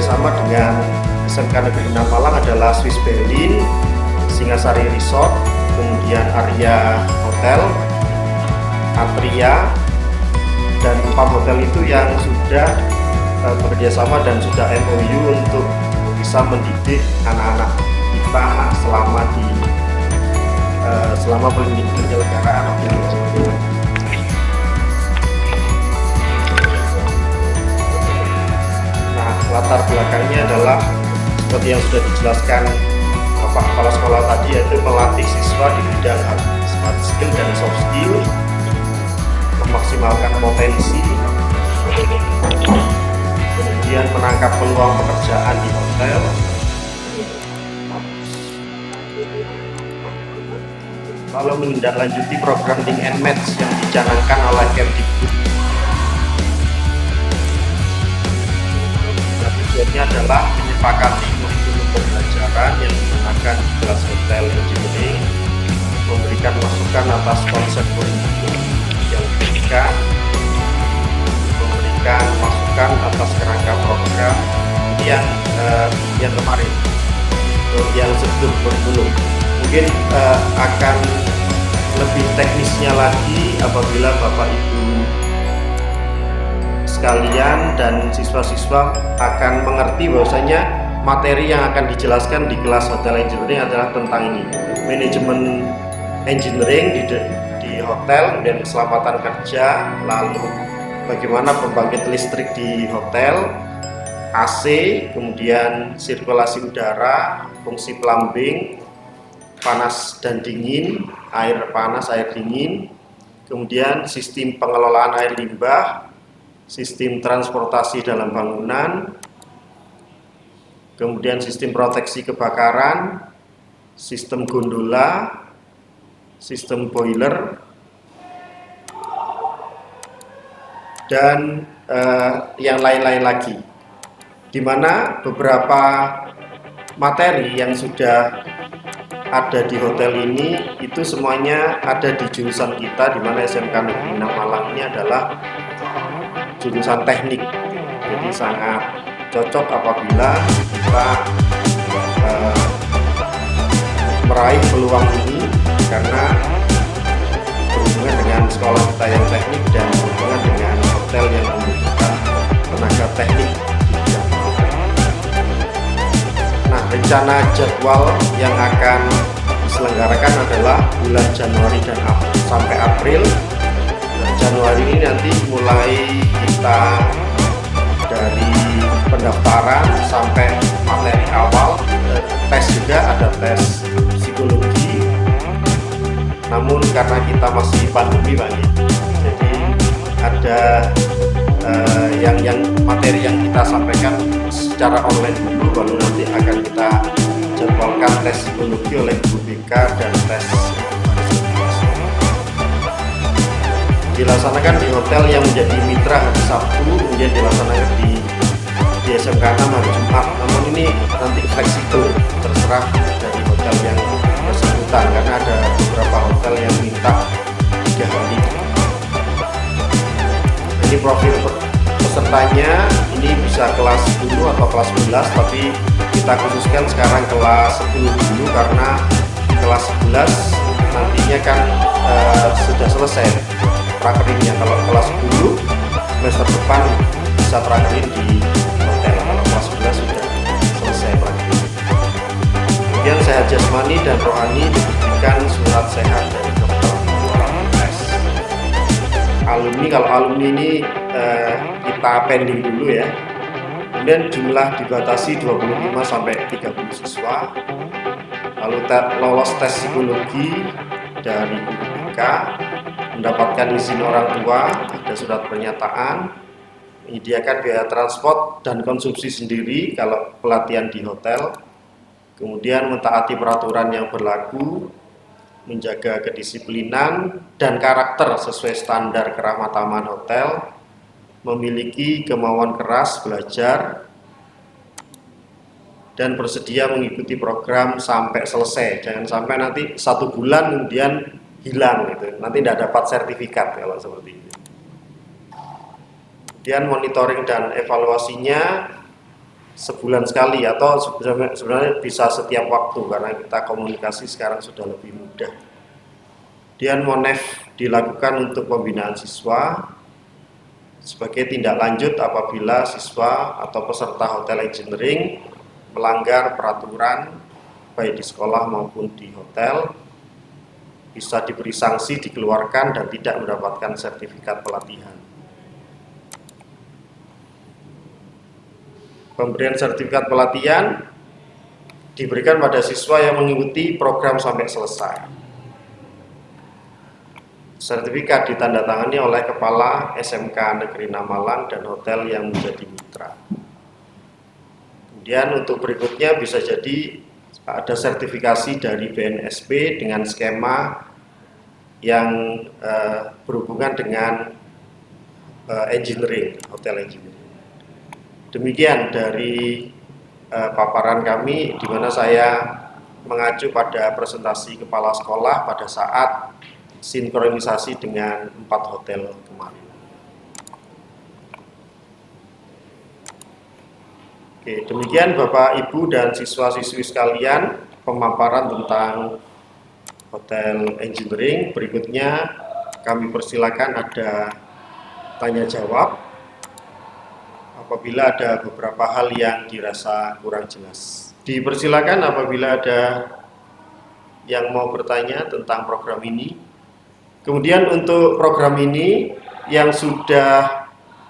sama dengan SMK Negeri 6 Malang adalah Swiss Berlin, Singasari Resort, kemudian Arya Hotel, Atria, dan 4 hotel itu yang sudah bekerjasama dan sudah MOU untuk bisa mendidik anak-anak kita selama penyelenggaraan hotel tersebut. Nah, latar belakangnya adalah seperti yang sudah dijelaskan Bapak Kepala Sekolah tadi, yaitu melatih siswa di bidang hard skill dan soft skill, memaksimalkan potensi, kemudian menangkap peluang pekerjaan di hotel, lalu menindaklanjuti program Link and Match yang dicanangkan oleh Kemdikbud. Nah, tujuannya adalah menyepakati kurikulum pembelajaran yang digunakan di kelas hotel engineering, memberikan masukan atas konsep kurikulum yang diberikan, memberikan masukan atas kerangka program yang kemarin, yang sebelum kurikulum. Mungkin akan lebih teknisnya lagi apabila Bapak Ibu sekalian dan siswa-siswa akan mengerti bahwasanya materi yang akan dijelaskan di kelas hotel engineering adalah tentang ini, manajemen engineering di hotel dan keselamatan kerja, lalu bagaimana pembangkit listrik di hotel, AC, kemudian sirkulasi udara, fungsi plumbing, panas dan dingin, air panas, air dingin, kemudian sistem pengelolaan air limbah, sistem transportasi dalam bangunan, kemudian sistem proteksi kebakaran, sistem gondola, sistem boiler, dan yang lain-lain lagi, di mana beberapa materi yang sudah ada di hotel ini itu semuanya ada di jurusan kita, di mana SMK Negeri 6 Malang ini adalah jurusan teknik, jadi sangat cocok apabila kita meraih peluang ini karena berhubungan dengan sekolah kita yang teknik dan berhubungan dengan hotel yang membutuhkan tenaga teknik. Nah, rencana jadwal yang akan diselenggarakan adalah bulan Januari dan sampai April. Nah, Januari ini nanti mulai kita dari pendaftaran sampai materi awal, tes juga ada tes psikologi. Namun karena kita masih pandemi, Pak, jadi ada yang materi yang kita sampaikan secara online dulu, baru nanti akan kita jadwalkan tes psikologi oleh Guru BK dan tes dilaksanakan di hotel yang menjadi mitra hari Sabtu, kemudian dilaksanakan di SMK 6 hari Jumat. Namun ini nanti fleksibel, terserah dari hotel yang bersangkutan, karena ada beberapa hotel yang minta 3 hari. Ini profil pesertanya, ini bisa kelas 10 atau kelas 11, tapi kita khususkan sekarang kelas 10 dulu karena kelas 11 nantinya kan sudah selesai prakeringnya. Kalau kelas 10 semester depan bisa prakerin di hotel, kalau kelas 11 sudah selesai prakering. Kemudian sehat jasmani dan rohani diberikan surat sehat dari dokter tes. Alumni, kalau alumni ini kita pending dulu ya. Kemudian jumlah dibatasi 25 sampai 30 siswa. Lalu lolos tes psikologi dari Guru BK, mendapatkan izin orang tua, ada surat pernyataan, menyediakan biaya transport dan konsumsi sendiri kalau pelatihan di hotel, kemudian mentaati peraturan yang berlaku, menjaga kedisiplinan dan karakter sesuai standar keramataman hotel, memiliki kemauan keras belajar, dan bersedia mengikuti program sampai selesai. Jangan sampai nanti 1 bulan kemudian hilang gitu, nanti tidak dapat sertifikat kalau seperti itu. Kemudian monitoring dan evaluasinya sebulan sekali atau sebenarnya bisa setiap waktu karena kita komunikasi sekarang sudah lebih mudah. Kemudian Monef dilakukan untuk pembinaan siswa sebagai tindak lanjut apabila siswa atau peserta hotel engineering melanggar peraturan baik di sekolah maupun di hotel, bisa diberi sanksi, dikeluarkan, dan tidak mendapatkan sertifikat pelatihan. Pemberian sertifikat pelatihan diberikan pada siswa yang mengikuti program sampai selesai. Sertifikat ditandatangani oleh Kepala SMK Negeri Namalang dan hotel yang menjadi mitra. Kemudian untuk berikutnya bisa jadi ada sertifikasi dari BNSP dengan skema yang berhubungan dengan engineering, hotel engineering. Demikian dari paparan kami, di mana saya mengacu pada presentasi kepala sekolah pada saat sinkronisasi dengan 4 hotel kemarin. Oke, demikian Bapak, Ibu, dan siswa-siswi sekalian pemaparan tentang hotel engineering. Berikutnya kami persilakan ada tanya jawab apabila ada beberapa hal yang dirasa kurang jelas. Dipersilakan apabila ada yang mau bertanya tentang program ini. Kemudian untuk program ini yang sudah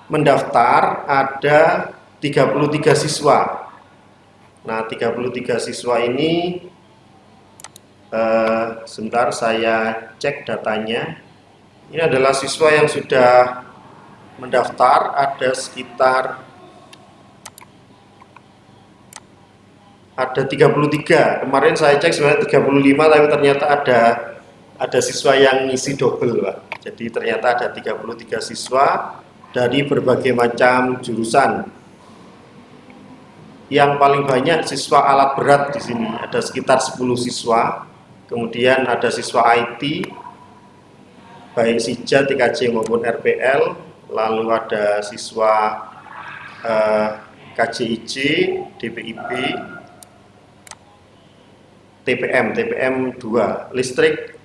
mendaftar ada 33 siswa. Nah, 33 siswa ini sebentar saya cek datanya. Ini adalah siswa yang sudah mendaftar, ada sekitar 33. Kemarin saya cek sebenarnya 35, tapi ternyata ada siswa yang ngisi double, Pak. Jadi ternyata ada 33 siswa dari berbagai macam jurusan. Yang paling banyak siswa alat berat di sini, ada sekitar 10 siswa. Kemudian ada siswa IT, baik SIJA, TKJ maupun RPL. Lalu ada siswa KJIJ, DPIB, TPM 2, listrik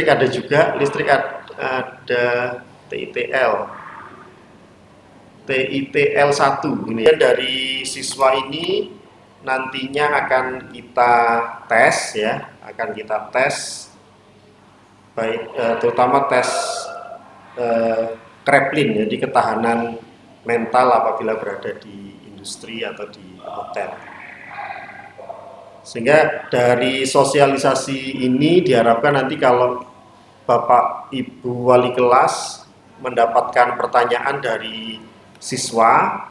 ada juga, listrik ada TITL 1 ini. Dan dari siswa ini nantinya akan kita tes ya, baik terutama tes Kraepelin, jadi ketahanan mental apabila berada di industri atau di hotel. Sehingga dari sosialisasi ini diharapkan nanti kalau Bapak Ibu wali kelas mendapatkan pertanyaan dari siswa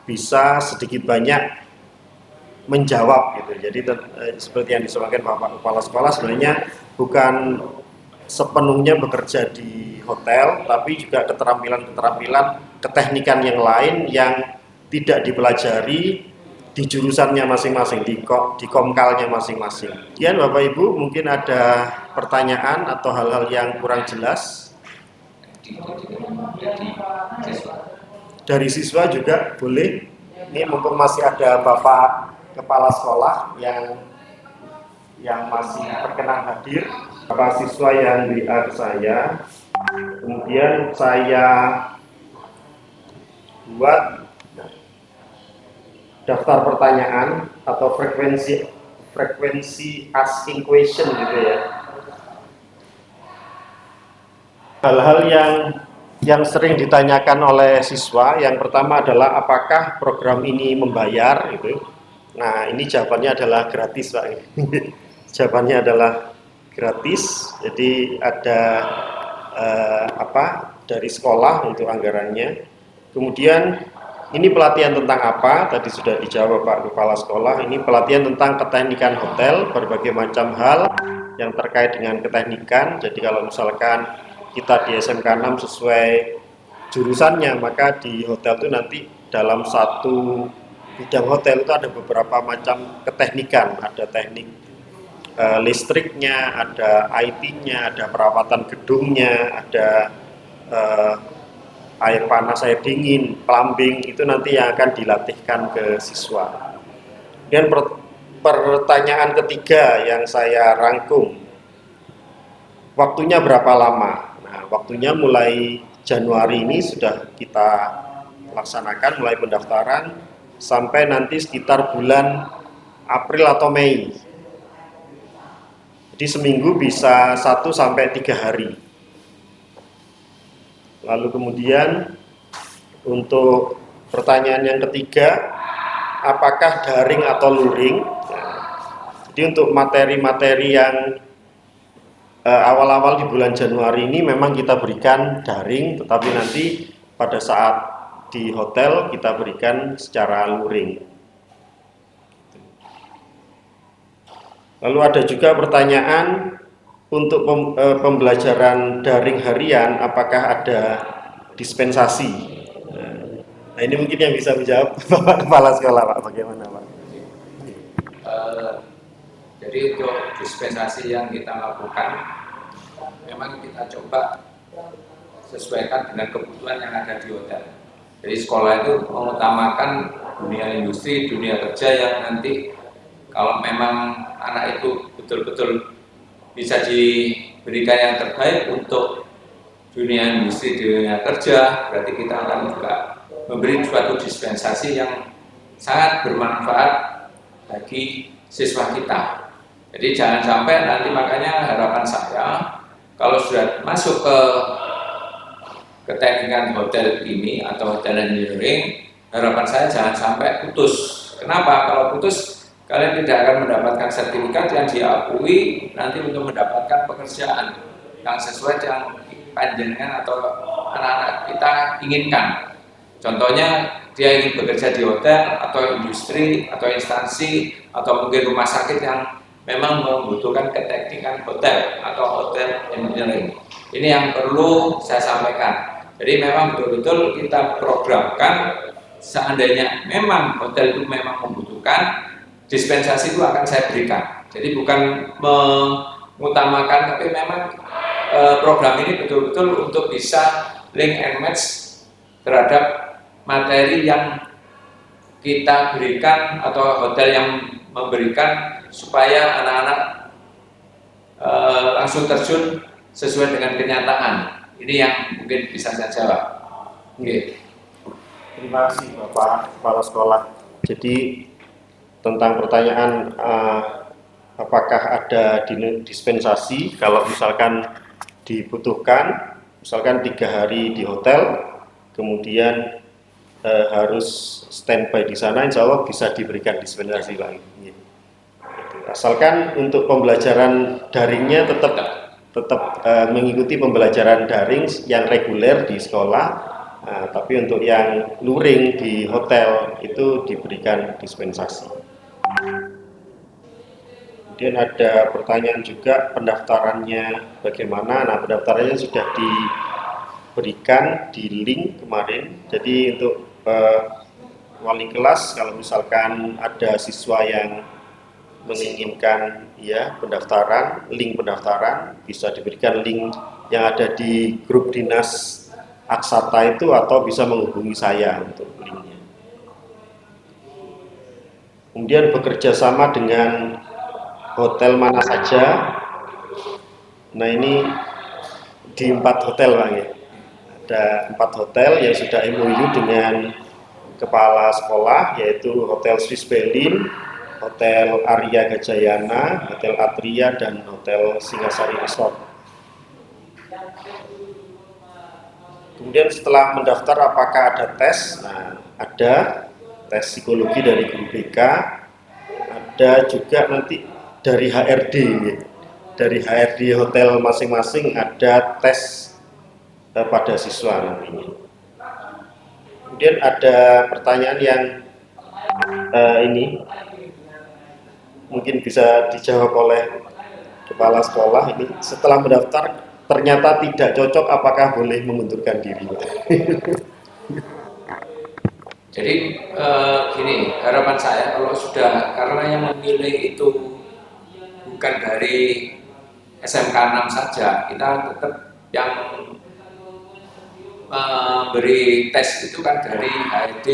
bisa sedikit banyak menjawab gitu. Jadi seperti yang disampaikan Bapak Kepala Sekolah, sebenarnya bukan sepenuhnya bekerja di hotel, tapi juga keterampilan keteknikan yang lain yang tidak dipelajari di jurusannya masing-masing, di komkalnya masing-masing. Kemudian Bapak Ibu mungkin ada pertanyaan atau hal-hal yang kurang jelas dari siswa juga boleh. Ini mumpung masih ada Bapak Kepala Sekolah yang masih berkenan hadir, Bapak siswa yang WA ke saya, kemudian saya buat daftar pertanyaan atau frekuensi asking question gitu ya. Hal-hal yang sering ditanyakan oleh siswa, yang pertama adalah apakah program ini membayar gitu. Nah, ini jawabannya adalah gratis, Pak. Jawabannya adalah gratis. Jadi ada dari sekolah untuk anggarannya. Kemudian ini pelatihan tentang apa? Tadi sudah dijawab Pak Kepala Sekolah. Ini pelatihan tentang keteknikan hotel, berbagai macam hal yang terkait dengan keteknikan. Jadi kalau misalkan kita di SMK 6 sesuai jurusannya, maka di hotel itu nanti dalam satu bidang hotel itu ada beberapa macam keteknikan. Ada teknik listriknya, ada IT-nya, ada perawatan gedungnya, ada air panas, air dingin, plumbing, itu nanti yang akan dilatihkan ke siswa. Dan pertanyaan ketiga yang saya rangkum, waktunya berapa lama? Nah, waktunya mulai Januari ini sudah kita laksanakan, mulai pendaftaran sampai nanti sekitar bulan April atau Mei. Jadi seminggu bisa 1 sampai 3 hari. Lalu kemudian untuk pertanyaan yang ketiga, apakah daring atau luring? Nah, jadi untuk materi-materi yang awal-awal di bulan Januari ini memang kita berikan daring, tetapi nanti pada saat di hotel kita berikan secara luring. Lalu ada juga pertanyaan untuk pembelajaran daring harian, apakah ada dispensasi? Nah, ini mungkin yang bisa menjawab Bapak Kepala Sekolah, Pak. Bagaimana, Pak? Jadi untuk dispensasi yang kita lakukan, memang kita coba sesuaikan dengan kebutuhan yang ada di hotel. Jadi sekolah itu mengutamakan dunia industri, dunia kerja yang nanti kalau memang anak itu betul-betul bisa diberikan yang terbaik untuk dunia industri, dunia kerja, berarti kita akan juga memberi suatu dispensasi yang sangat bermanfaat bagi siswa kita. Jadi jangan sampai nanti, makanya harapan saya kalau sudah masuk ke teknikan hotel ini atau hotel engineering, harapan saya jangan sampai putus. Kenapa? Kalau putus, kalian tidak akan mendapatkan sertifikat yang diakui nanti untuk mendapatkan pekerjaan yang sesuai yang panjenengan atau anak-anak kita inginkan. Contohnya dia ingin bekerja di hotel atau industri atau instansi atau mungkin rumah sakit yang memang membutuhkan keteknikan hotel atau hotel engineering. Ini yang perlu saya sampaikan. Jadi memang betul-betul kita programkan, seandainya memang hotel itu memang membutuhkan, dispensasi itu akan saya berikan. Jadi bukan mengutamakan, tapi memang program ini betul-betul untuk bisa link and match terhadap materi yang kita berikan atau hotel yang memberikan, supaya anak-anak langsung terjun sesuai dengan kenyataan. Ini yang mungkin bisa saya jawab. Okay. Terima kasih Bapak Kepala Sekolah. Jadi tentang pertanyaan apakah ada dispensasi kalau misalkan dibutuhkan, misalkan 3 hari di hotel, kemudian harus standby di sana, insya Allah bisa diberikan dispensasi lagi. Asalkan untuk pembelajaran daringnya tetap mengikuti pembelajaran daring yang reguler di sekolah, tapi untuk yang luring di hotel itu diberikan dispensasi. Kemudian ada pertanyaan juga pendaftarannya bagaimana. Nah, pendaftarannya sudah diberikan di link kemarin. Jadi untuk wali kelas, kalau misalkan ada siswa yang menginginkan pendaftaran, link pendaftaran bisa diberikan link yang ada di grup dinas Aksata itu, atau bisa menghubungi saya untuk linknya. Kemudian bekerja sama dengan hotel mana saja. Nah, ini di 4 hotel, Bang, ya. Ada 4 hotel yang sudah MOU dengan kepala sekolah, yaitu Hotel Swiss Berlin, Hotel Arya Gajayana, Hotel Atria, dan Hotel Singasari Resort. Kemudian setelah mendaftar, apakah ada tes? Nah, ada tes psikologi dari guru BK, ada juga nanti dari HRD, dari HRD hotel masing-masing ada tes pada siswa nantinya. Kemudian ada pertanyaan yang ini mungkin bisa dijawab oleh kepala sekolah. Ini setelah mendaftar ternyata tidak cocok, apakah boleh mengundurkan diri? Jadi gini, harapan saya kalau sudah, karena yang memilih itu bukan dari SMK 6 saja, kita tetap yang memberi tes itu kan dari HRD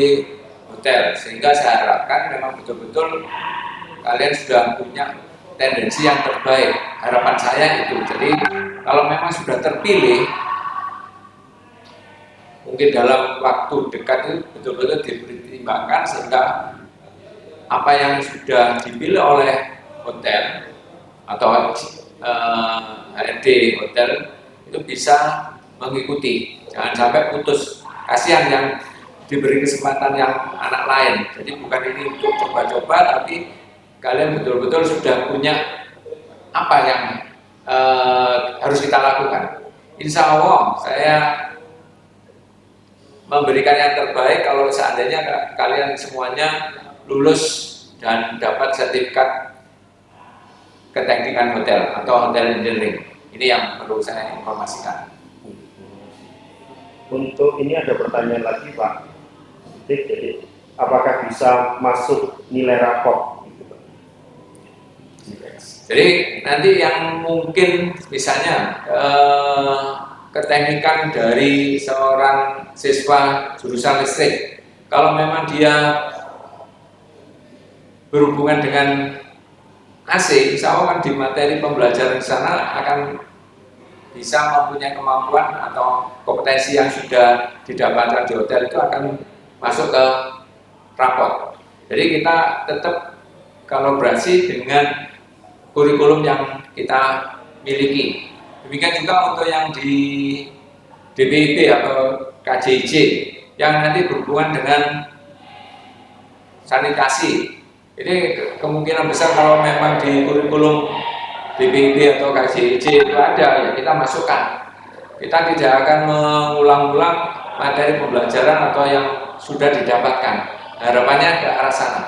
hotel, sehingga saya harapkan memang betul-betul kalian sudah punya tendensi yang terbaik. Harapan saya itu. Jadi kalau memang sudah terpilih, mungkin dalam waktu dekat itu betul-betul dipertimbangkan sehingga apa yang sudah dipilih oleh hotel atau HRD hotel itu bisa mengikuti. Jangan sampai putus. Kasihan yang diberi kesempatan yang anak lain. Jadi bukan ini untuk coba-coba, tapi kalian betul-betul sudah punya apa yang harus kita lakukan. Insya Allah saya memberikan yang terbaik kalau seandainya kalian semuanya lulus dan dapat sertifikat keteknikan hotel atau hotel engineering. Ini yang perlu saya informasikan. Untuk ini ada pertanyaan lagi Pak. Jadi apakah bisa masuk nilai rapor? Jadi nanti yang mungkin misalnya keteknikan dari seorang siswa jurusan listrik, kalau memang dia berhubungan dengan AC, insya Allah kan di materi pembelajaran di sana akan bisa mempunyai kemampuan atau kompetensi yang sudah didapatkan di hotel itu akan masuk ke rapor. Jadi kita tetap kolaborasi dengan kurikulum yang kita miliki. Demikian juga untuk yang di DPIP atau KJJ yang nanti berhubungan dengan sanitasi. Ini kemungkinan besar kalau memang di kurikulum DPIP atau KJJ itu ada, ya kita masukkan. Kita tidak akan mengulang-ulang materi pembelajaran atau yang sudah didapatkan. Harapannya ke arah sana.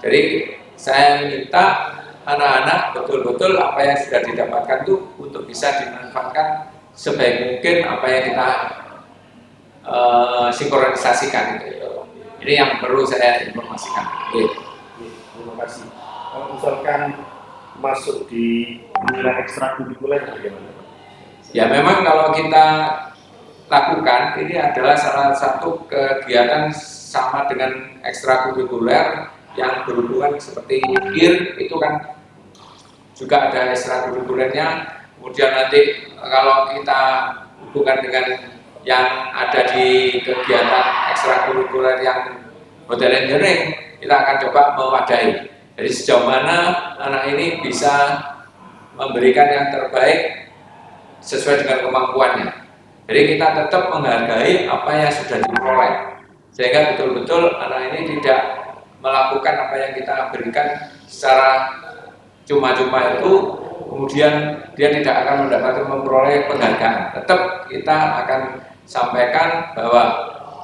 Jadi saya minta anak-anak betul-betul apa yang sudah didapatkan itu untuk bisa dimanfaatkan sebaik mungkin apa yang kita sinkronisasikan. Ini yang perlu saya informasikan. Terima kasih. Kalau misalkan masuk di nilai ekstrakurikuler bagaimana? Ya memang kalau kita lakukan ini adalah salah satu kegiatan sama dengan ekstrakurikuler yang berhubungan seperti GIR, itu kan juga ada ekstrakurikulernya. Kemudian nanti kalau kita hubungkan dengan yang ada di kegiatan ekstrakurikuler yang hotel engineering, kita akan coba mewadahi. Jadi sejauh mana anak ini bisa memberikan yang terbaik sesuai dengan kemampuannya. Jadi kita tetap menghargai apa yang sudah diperoleh, sehingga betul-betul anak ini tidak melakukan apa yang kita berikan secara cuma-cuma itu, kemudian dia tidak akan mendapatkan memperoleh penghargaan. Tetap kita akan sampaikan bahwa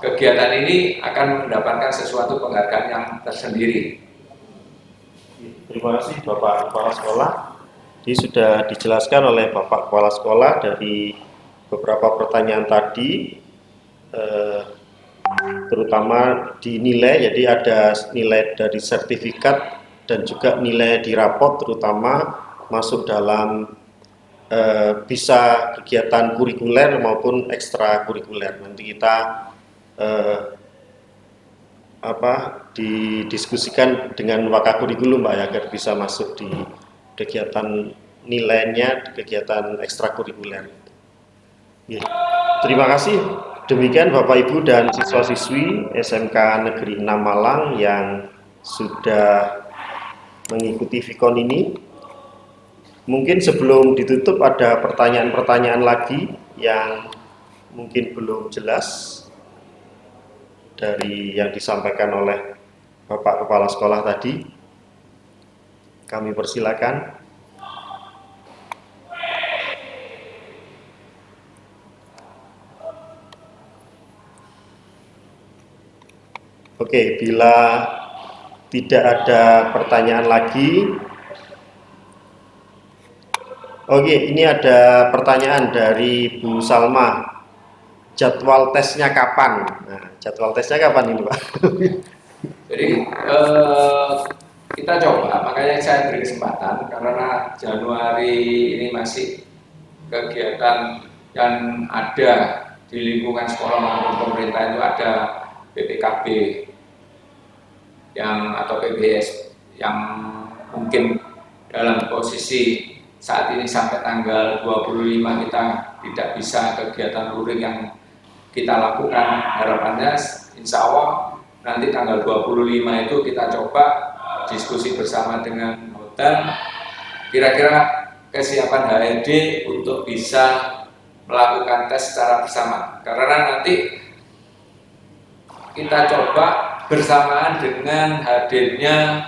kegiatan ini akan mendapatkan sesuatu penghargaan yang tersendiri. Terima kasih Bapak Kepala Sekolah. Ini sudah dijelaskan oleh Bapak Kepala Sekolah dari beberapa pertanyaan tadi, terutama dinilai, jadi ada nilai dari sertifikat dan juga nilai di rapot, terutama masuk dalam bisa kegiatan kurikuler maupun ekstrakurikuler. Nanti kita didiskusikan dengan wakakurikulum Pak ya, agar bisa masuk di kegiatan nilainya, di kegiatan ekstrakurikuler. Ya. Terima kasih. Demikian Bapak Ibu dan siswa-siswi SMK Negeri 6 Malang yang sudah mengikuti Vkon ini. Mungkin sebelum ditutup ada pertanyaan-pertanyaan lagi yang mungkin belum jelas dari yang disampaikan oleh Bapak Kepala Sekolah tadi. Kami persilakan. Oke, bila tidak ada pertanyaan lagi. Oke, ini ada pertanyaan dari Bu Salma. Jadwal tesnya kapan? Nah, jadwal tesnya kapan ini Pak? Jadi kita coba, makanya saya beri kesempatan karena Januari ini masih kegiatan yang ada di lingkungan sekolah maupun pemerintah itu ada BPKB atau PBS yang mungkin dalam posisi saat ini sampai tanggal 25 kita tidak bisa kegiatan luring yang kita lakukan. Harapannya insya Allah nanti tanggal 25 itu kita coba diskusi bersama dengan hotel kira-kira kesiapan HRD untuk bisa melakukan tes secara bersama, karena nanti kita coba bersamaan dengan hadirnya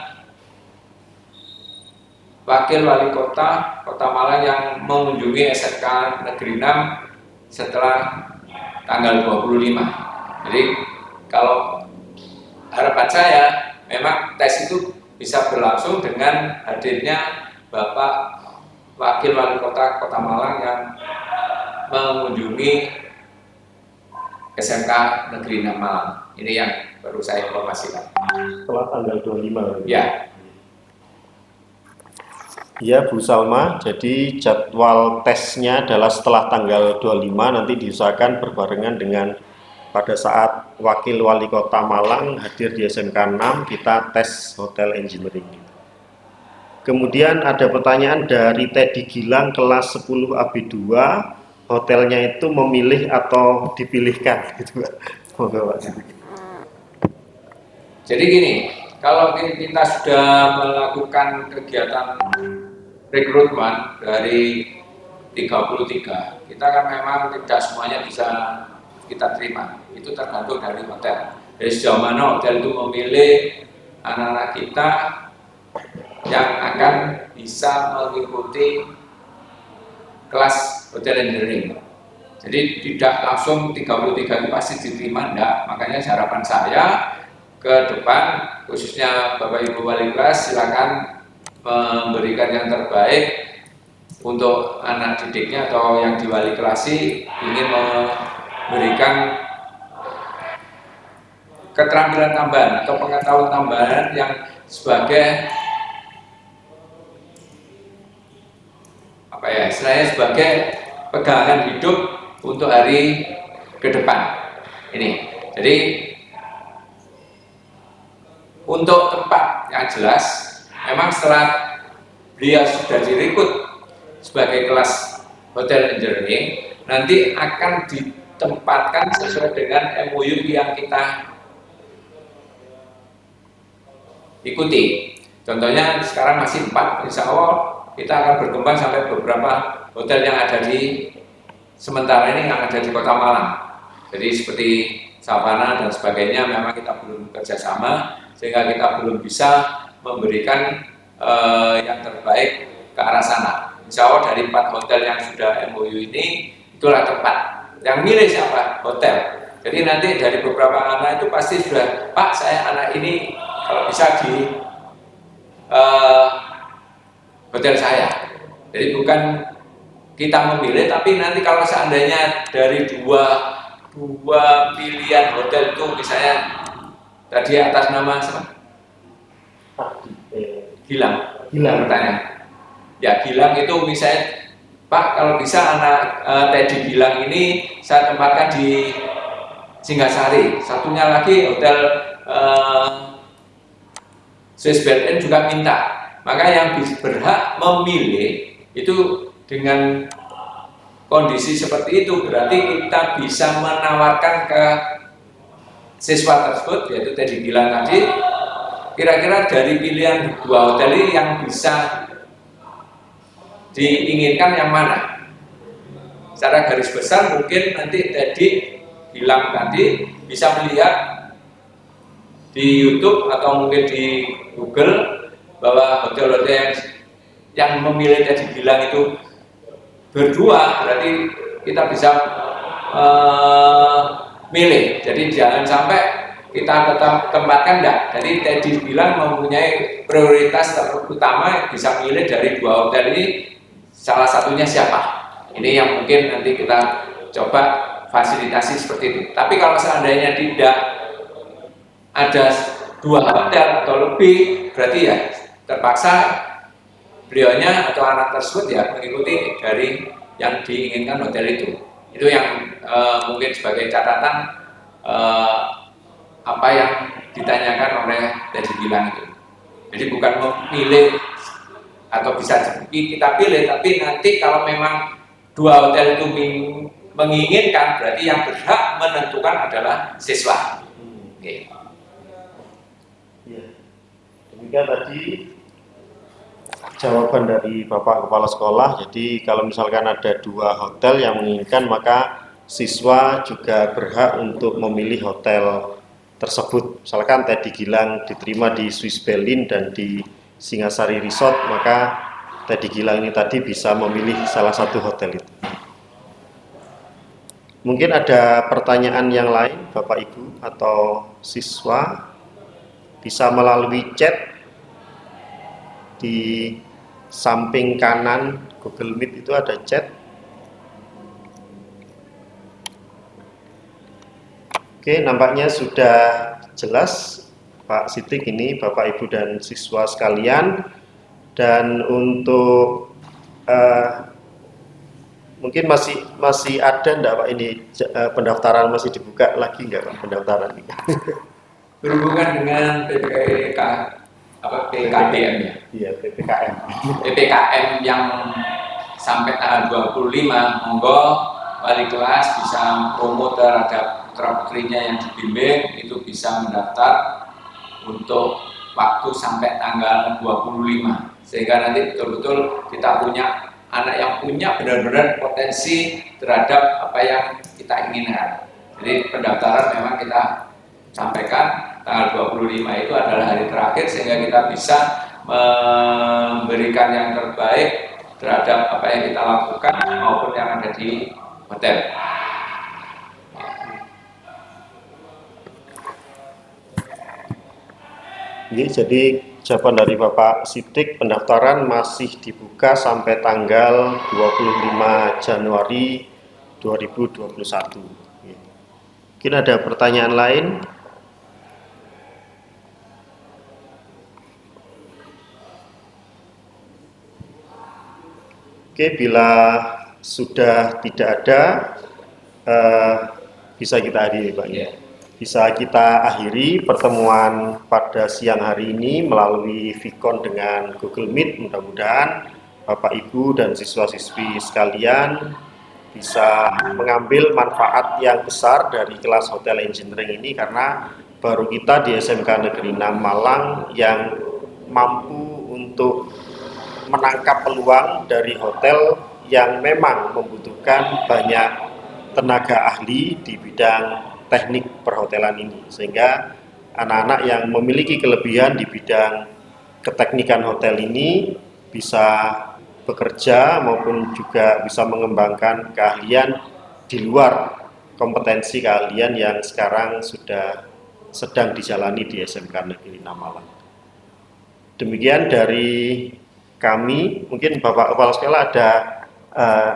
Wakil Wali Kota Malang yang mengunjungi SMK Negeri 6 setelah tanggal 25. Jadi kalau harapan saya memang tes itu bisa berlangsung dengan hadirnya Bapak Wakil Wali Kota Malang yang mengunjungi SMK Negeri 6 Malang. Ini yang perlu saya informasikan. Setelah tanggal 25. Ya. Ya Bu Salma, jadi jadwal tesnya adalah setelah tanggal 25, nanti diusahakan berbarengan dengan pada saat Wakil Wali Kota Malang hadir di SMK 6, kita tes Hotel Engineering. Kemudian ada pertanyaan dari Teddy Gilang kelas 10 AB2, hotelnya itu memilih atau dipilihkan gitu Pak. Jadi gini, kalau kita sudah melakukan kegiatan rekrutmen dari 33, kita kan memang tidak semuanya bisa kita terima. Itu tergantung dari hotel. Dari sejauh mana hotel itu memilih anak-anak kita yang akan bisa mengikuti kelas hotel engineering. Jadi tidak langsung 33 itu pasti diterima, enggak. Makanya harapan saya ke depan, khususnya Bapak Ibu Wali kelas, silakan memberikan yang terbaik untuk anak didiknya atau yang diwali kelasi ingin memberikan keterampilan tambahan atau pengetahuan tambahan yang sebagai istilahnya sebagai pegangan hidup untuk hari ke depan ini. Jadi untuk tempat yang jelas, memang setelah beliau sudah direkrut sebagai kelas hotel engineering, nanti akan ditempatkan sesuai dengan MOU yang kita ikuti. Contohnya sekarang masih 4, insya Allah kita akan berkembang sampai beberapa hotel yang ada di sementara ini yang ada di Kota Malang. Jadi seperti Savana dan sebagainya memang kita belum kerjasama, sehingga kita belum bisa memberikan yang terbaik ke arah sana. Insya Allah dari 4 hotel yang sudah MOU ini, itulah tempat. Yang milih siapa? Hotel. Jadi nanti dari beberapa anak itu pasti sudah, Pak saya anak ini kalau bisa di hotel saya. Jadi bukan kita memilih, tapi nanti kalau seandainya dari dua pilihan hotel itu, misalnya tadi atas nama siapa? Gilang bertanya. Ya Gilang itu misalnya, Pak kalau bisa anak Teddy Gilang ini saya tempatkan di Singgasari. Satunya lagi hotel Swiss Berlin juga minta. Maka yang berhak memilih itu dengan kondisi seperti itu, berarti kita bisa menawarkan ke siswa tersebut, yaitu Teddy Gilang tadi, kira-kira dari pilihan 2 hotel ini yang bisa diinginkan yang mana. Secara garis besar mungkin nanti Teddy Gilang tadi bisa melihat di YouTube atau mungkin di Google bahwa hotel-hotel yang memilih Teddy Gilang itu berdua, berarti kita bisa milih. Jadi jangan sampai kita tetap tempatkan enggak. Jadi Teddy Gilang mempunyai prioritas terutama, bisa milih dari 2 hotel ini salah satunya siapa. Ini yang mungkin nanti kita coba fasilitasi seperti itu. Tapi kalau seandainya tidak ada 2 hotel atau lebih, berarti ya terpaksa beliaunya atau anak tersebut ya mengikuti dari yang diinginkan hotel itu. Itu yang mungkin sebagai catatan apa yang ditanyakan oleh Teddy Gilang itu. Jadi bukan memilih atau bisa kita pilih, tapi nanti kalau memang dua hotel itu menginginkan, berarti yang berhak menentukan adalah siswa. Oke. Ya. Demikian tadi jawaban dari Bapak Kepala Sekolah. Jadi kalau misalkan ada dua hotel yang menginginkan, maka siswa juga berhak untuk memilih hotel tersebut. Misalkan Teddy Gilang diterima di Swiss Berlin dan di Singasari Resort, maka Teddy Gilang ini tadi bisa memilih salah satu hotel itu. Mungkin ada pertanyaan yang lain, Bapak Ibu atau siswa, bisa melalui chat di samping kanan Google Meet itu ada chat. Oke, nampaknya sudah jelas Pak Sitik ini, Bapak Ibu dan siswa sekalian. Dan untuk mungkin masih ada enggak Pak ini pendaftaran masih dibuka lagi enggak Pak pendaftaran ini? Berhubungan dengan PKBM ya? Iya, PPKM. PPKM yang sampai tanggal 25, monggo wali kelas bisa promo terhadap putra-putrinya yang dibimbing, itu bisa mendaftar untuk waktu sampai tanggal 25. Sehingga nanti betul-betul kita punya anak yang punya benar-benar potensi terhadap apa yang kita inginkan. Jadi pendaftaran memang kita sampaikan tanggal 25 itu adalah hari terakhir, sehingga kita bisa memberikan yang terbaik terhadap apa yang kita lakukan maupun yang ada di hotel. Jadi jawaban dari Bapak Sitik, pendaftaran masih dibuka sampai tanggal 25 Januari 2021. Mungkin ada pertanyaan lain? Oke, bila sudah tidak ada, bisa kita akhiri Pak. Bisa kita akhiri pertemuan pada siang hari ini melalui Vicon dengan Google Meet. Mudah-mudahan Bapak Ibu dan siswa-siswi sekalian bisa mengambil manfaat yang besar dari kelas Hotel Engineering ini, karena baru kita di SMK Negeri 6 Malang yang mampu untuk menangkap peluang dari hotel yang memang membutuhkan banyak tenaga ahli di bidang teknik perhotelan ini, sehingga anak-anak yang memiliki kelebihan di bidang keteknikan hotel ini bisa bekerja maupun juga bisa mengembangkan keahlian di luar kompetensi keahlian yang sekarang sudah sedang dijalani di SMK Negeri 6 Malang. Demikian dari kami. Mungkin Bapak Kepala Sekolah ada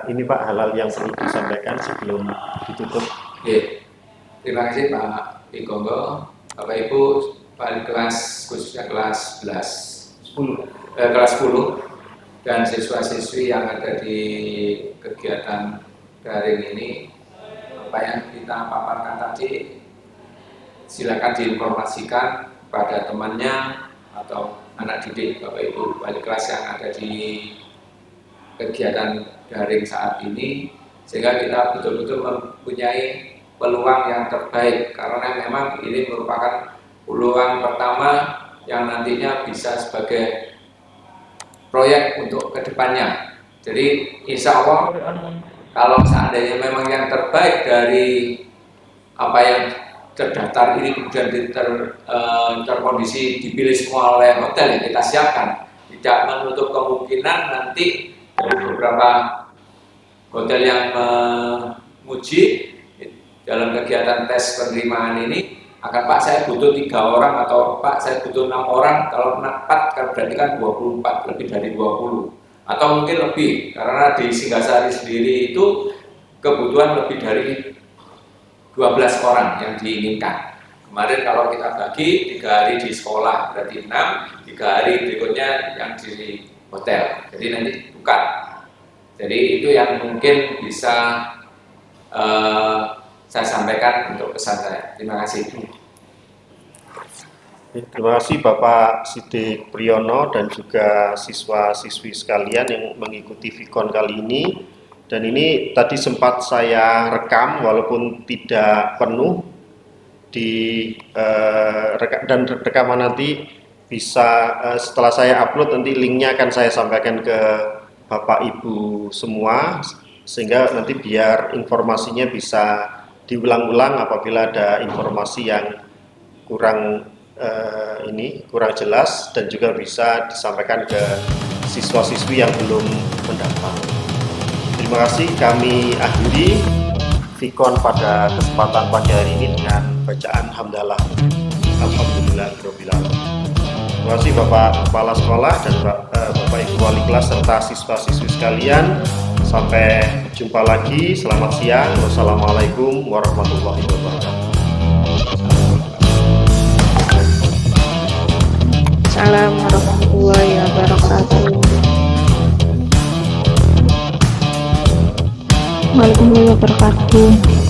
ini Pak, hal-hal yang perlu disampaikan sebelum ditutup. Oke. Terima kasih Pak Igonggo, Bapak Ibu, wali kelas khususnya kelas 10 dan siswa-siswi yang ada di kegiatan daring ini. Apa yang kita paparkan tadi silakan diinformasikan pada temannya atau anak didik Bapak Ibu wali kelas yang ada di kegiatan daring saat ini, sehingga kita betul-betul mempunyai peluang yang terbaik, karena memang ini merupakan peluang pertama yang nantinya bisa sebagai proyek untuk kedepannya. Jadi insya Allah kalau seandainya memang yang terbaik dari apa yang terdaftar ini kemudian terkondisi dipilih semua oleh hotel yang kita siapkan, tidak menutup kemungkinan nanti beberapa hotel yang menguji dalam kegiatan tes penerimaan ini akan, Pak saya butuh 3 orang atau Pak saya butuh 6 orang, kalau 4 kan berarti kan 24, lebih dari 20 atau mungkin lebih, karena di Singasari sendiri itu kebutuhan lebih dari 12 orang yang diinginkan. Kemarin kalau kita bagi 3 hari di sekolah berarti 6, 3 hari berikutnya yang di hotel, jadi nanti bukan. Jadi itu yang mungkin bisa saya sampaikan untuk pesan saya. Terima kasih. Terima kasih Bapak Sidik Priyono dan juga siswa-siswi sekalian yang mengikuti Vkon kali ini. Dan ini tadi sempat saya rekam walaupun tidak penuh dan rekaman nanti bisa setelah saya upload nanti linknya akan saya sampaikan ke Bapak Ibu semua sehingga nanti biar informasinya bisa diulang-ulang apabila ada informasi yang kurang jelas dan juga bisa disampaikan ke siswa-siswi yang belum mendaftar. Terima kasih, kami akhiri Vkon pada kesempatan pagi hari ini dengan bacaan hamdalah. Alhamdulillahirabbil alamin. Terima kasih Bapak Kepala Sekolah dan Bapak Ibu Wali Kelas serta siswa-siswi sekalian. Sampai jumpa lagi. Selamat siang. Wassalamualaikum warahmatullahi wabarakatuh. Assalamualaikum warahmatullahi wabarakatuh. Waalaikumsalam warahmatullahi wabarakatuh.